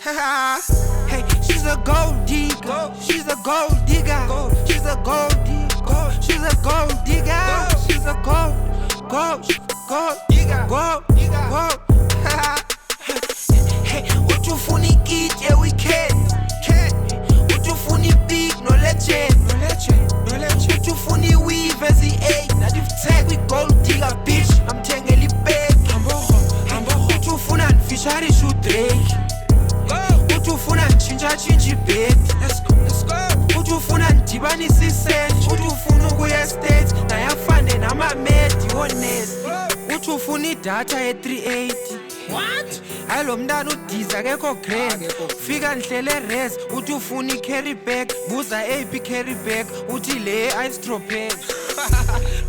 Hey, she's a gold digger. She's a gold digger. She's a gold digger. She's a gold digger. She's a gold digger. Gold. Hey, utufuna ikitye weekend. Utufuna big no legend. Utufuna iweave as the 8. Now if tag we gold digger bitch. I'm tengeli bag. Utufuna nfishari shoot Drake. Utufuna nchinja baby. Let's go. Utufuna ndibanisa isent. Utufuna ukuya States. Nayafande namamedi honest. Utufuna idata ye380. What? Alo mntana udiza kekho grand. Fika nhlele res. Utufuna i-carry bag. Buza AP carry bag. Uthi le ice tropez.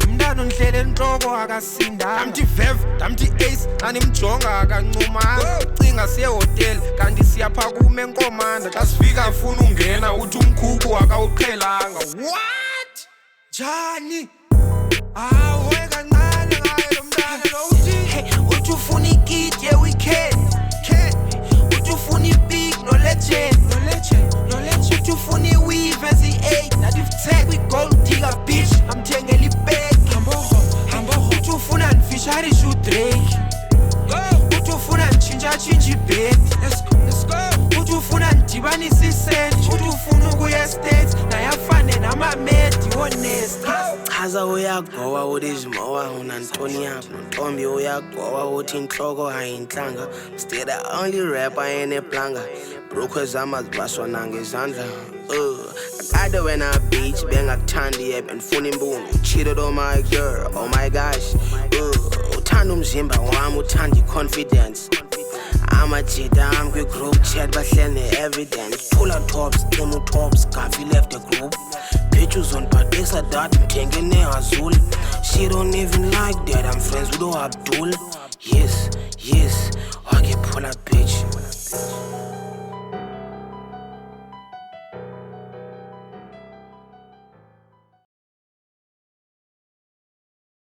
Mntana nhlele enhloko akasindanga. Damthi Vev, damthi Ace, animjonga akancumanga. Cinga siye hotel, kanti siyapha kume enkomanda. Kasifika funa ungena uthi umkhukhu akawuqhelanga. What? Njani? Awe kancane ngaye lo mntana lo uthi. Hey, utufuna ikitye weekend. Utufuna ibig no legend. Utufuna iweave as the 8. Now if tag we gold digger bitch. I'm tengeli bag. Utufuna nfishari shoot Drake. Utufuna nchinja baby. Let's go. Utufuna ndibanisa isent. Utufuna ukuya States. Nayafane namamedi honest. Chaza uyagowa udizimowa unantoni yakho. Ntombi uyagowa uthi inhloko ayinhlanga. Still the only rapper eneplanga. Broke zama zibaswa nangezandla. I got when I beach, bengakuthandi yep and funa imbungu. Cheated on my girl, oh my gosh. Uthanda umzimba wami, uthanda confidence. I'm a cheater, I'm quick group chat, but send the evidence. Pull out tops, demo tops, coffee left the group. Pictures on Padesa dot, thinking they Azul. She don't even like that, I'm friends with Abdul. Yes, I can pull up bitch.